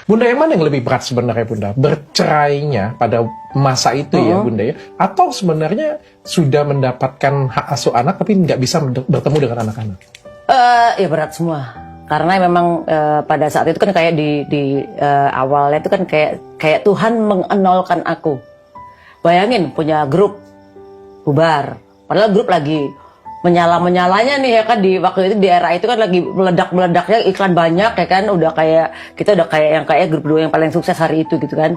Bunda, yang mana yang lebih berat sebenarnya Bunda? Bercerainya pada masa itu ya Bunda ya? Atau sebenarnya sudah mendapatkan hak asuh anak tapi nggak bisa bertemu dengan anak-anak? Ya berat semua. Karena memang pada saat itu kan kayak di awalnya itu kan kayak Tuhan mengenolkan aku. Bayangin punya grup bubar. Padahal grup lagi menyalanya nih ya kan, di waktu itu di era itu kan lagi meledak-meledaknya iklan banyak ya kan, kita udah kayak yang kayak grup 2 yang paling sukses hari itu gitu kan.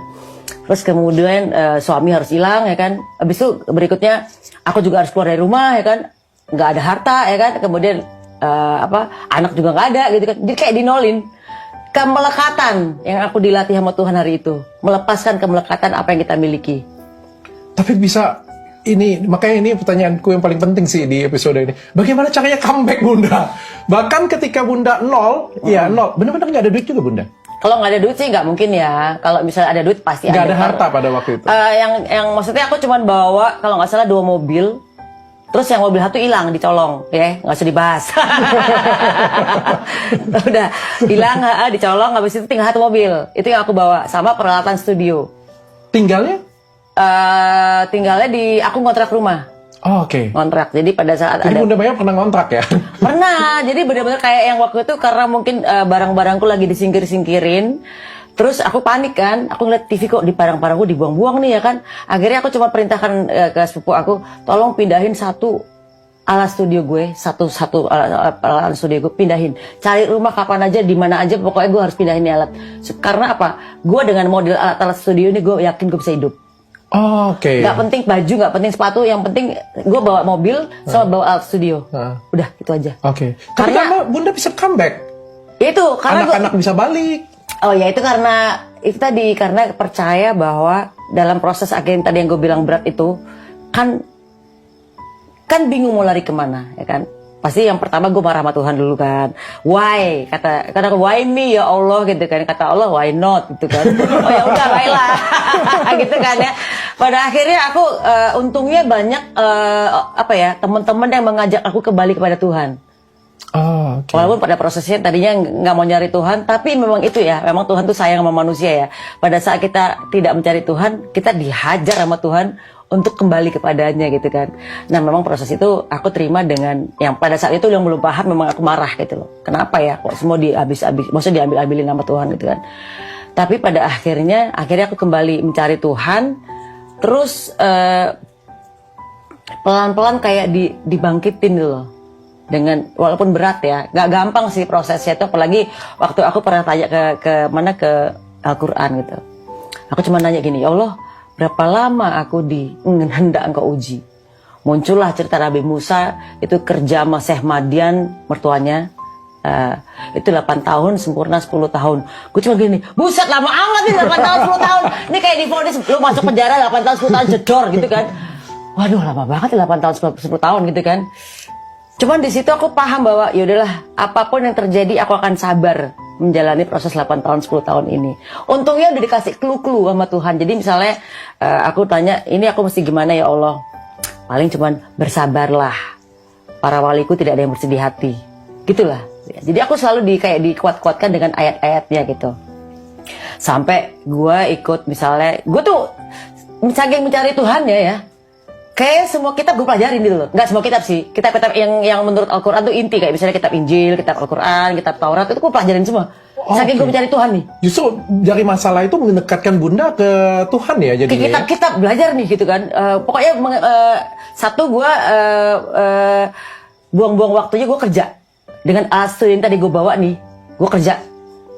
Terus kemudian suami harus hilang ya kan. Habis itu berikutnya aku juga harus keluar dari rumah ya kan. Nggak ada harta ya kan. Kemudian anak juga nggak ada gitu kan. Jadi kayak dinolin. Kemelekatan yang aku dilatih sama Tuhan hari itu, melepaskan kemelekatan apa yang kita miliki. Tapi bisa, makanya ini pertanyaanku yang paling penting sih di episode ini. Bagaimana caranya comeback Bunda? Bahkan ketika Bunda nol, ya nol, benar-benar nggak ada duit juga Bunda? Kalau nggak ada duit sih nggak mungkin ya. Kalau misalnya ada duit pasti nggak ada. Ada harta pada waktu itu? Yang maksudnya aku cuma bawa kalau nggak salah 2 mobil. Terus yang mobil satu hilang, dicolong, ya nggak usah dibahas. Udah hilang, dicolong, habis itu tinggal 1 mobil. Itu yang aku bawa sama peralatan studio. Tinggalnya? Tinggalnya aku ngontrak rumah. Oh, oke. Ngontrak. Jadi pada saat Jadi Bunda Maya pernah ngontrak ya? Pernah. Jadi benar-benar kayak yang waktu itu karena mungkin barang-barangku lagi disingkir-singkirin. Terus aku panik kan. Aku ngeliat TV kok di barang-barangku dibuang-buang nih ya kan. Akhirnya aku cuma perintahkan ke sepupu aku, tolong pindahin 1 alat studio gue, satu alat studio gue pindahin. Cari rumah kapan aja, di mana aja, pokoknya gue harus pindahin nih alat. Karena apa? Gue dengan model alat-alat studio ini gue yakin gue bisa hidup. Oh, oke. Gak penting baju, gak penting sepatu, yang penting gue bawa mobil sama bawa alat studio. Udah, itu aja. Oke. Karena Bunda bisa comeback. Itu karena anak-anak bisa balik. Oh ya, itu karena percaya bahwa dalam proses akhirnya tadi yang gue bilang berat itu kan bingung mau lari kemana ya kan. Pasti yang pertama gue marah sama Tuhan dulu kan. Why? Kata why me ya Allah gitu kan. Kata Allah why not gitu kan. Oh ya udah baiklah. Gitu kan ya. Pada akhirnya aku untungnya banyak teman-teman yang mengajak aku kembali kepada Tuhan. Oh, okay. Walaupun pada prosesnya tadinya nggak mau nyari Tuhan, tapi memang itu ya, memang Tuhan tuh sayang sama manusia ya. Pada saat kita tidak mencari Tuhan, kita dihajar sama Tuhan untuk kembali kepadanya gitu kan. Nah memang proses itu aku terima dengan yang pada saat itu yang belum paham, memang aku marah gitu loh. Kenapa ya kok semua maksudnya diambil-ambilin sama Tuhan gitu kan. Tapi pada akhirnya aku kembali mencari Tuhan, terus pelan-pelan kayak dibangkitin gitu loh. Dengan walaupun berat ya, nggak gampang sih prosesnya itu, apalagi waktu aku pernah tanya ke Al-Quran gitu. Aku cuma nanya gini, ya Allah, berapa lama aku hendak engkau uji? Muncullah cerita Nabi Musa itu kerja sama Syekh Madian mertuanya. Itu 8 tahun sempurna 10 tahun. Gue cuma gini, buset lama amat nih 8 tahun 10 tahun. Ini kayak divonis lu masuk penjara 8 tahun 10 tahun jedor gitu kan. Waduh lama banget 8 tahun 10 tahun gitu kan. Cuman di situ aku paham bahwa yaudahlah, apapun yang terjadi aku akan sabar menjalani proses 8 tahun 10 tahun ini. Untungnya udah dikasih clue-clue sama Tuhan. Jadi misalnya aku tanya, ini aku mesti gimana ya Allah? Paling cuman bersabarlah. Para waliku tidak ada yang bersedih hati. Gitulah. Jadi aku selalu dikuat-kuatkan dengan ayat-ayatnya gitu. Sampai gue ikut misalnya, gue tuh saking mencari Tuhan ya. Kayak semua kitab gue pelajarin gitu loh. Nggak semua kitab sih. Kitab-kitab yang menurut Al-Quran tuh inti. Kayak misalnya kitab Injil, kitab Al-Quran, kitab Taurat. Itu gue pelajarin semua. Saking gue mencari Tuhan nih. Justru dari masalah itu mendekatkan Bunda ke Tuhan ya jadinya. Ke kitab-kitab belajar nih gitu kan. Pokoknya satu gue buang-buang waktunya gue kerja. Dengan alat studio yang tadi gue bawa nih. Gue kerja.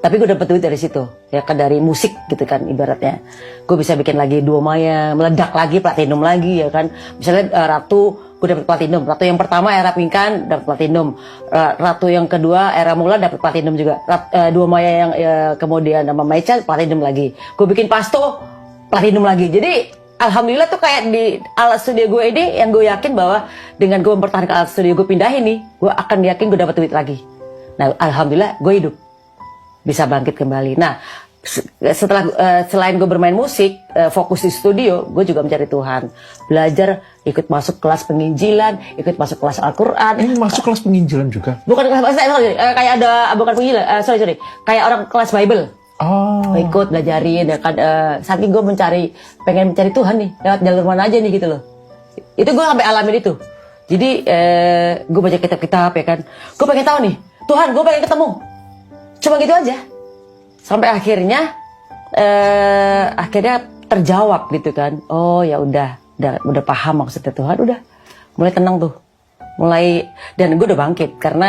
Tapi gue dapet duit dari situ, ya kan, dari musik gitu kan ibaratnya. Gue bisa bikin lagi Duo Maya, meledak lagi, platinum lagi ya kan. Misalnya Ratu, gue dapet platinum. Ratu yang pertama era Pingkan dapet platinum. Ratu yang kedua era Mulan dapet platinum juga. Duo Maya yang kemudian sama Maicha platinum lagi. Gue bikin Pasto platinum lagi. Jadi alhamdulillah tuh kayak di alat studio gue ini yang gue yakin bahwa dengan gue mempertahankan alat studio gue pindahin nih, gue akan yakin gue dapet duit lagi. Nah alhamdulillah gue hidup. Bisa bangkit kembali. Nah, setelah selain gue bermain musik, fokus di studio, gue juga mencari Tuhan. Belajar, ikut masuk kelas penginjilan, ikut masuk kelas Al-Quran. Ini masuk kelas penginjilan juga? Bukan kelas, kayak ada, bukan penginjilan, sorry. Kayak orang kelas Bible. Oh. ikut belajarin ya kan, saking gue pengen mencari Tuhan nih lewat jalur mana aja nih gitu loh. Itu gue sampai alamin itu. Jadi gue baca kitab-kitab ya kan, gue pengen tahu nih Tuhan, gue pengen ketemu, cuma gitu aja sampai akhirnya terjawab gitu kan. Oh ya udah paham maksudnya Tuhan, udah mulai tenang tuh, dan gue udah bangkit karena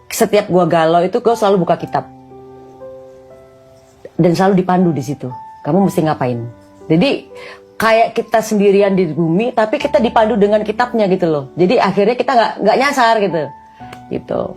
setiap gue galau itu gue selalu buka kitab dan selalu dipandu di situ. Kamu mesti ngapain? Jadi kayak kita sendirian di bumi, tapi kita dipandu dengan kitabnya gitu loh. Jadi akhirnya kita nggak nyasar gitu.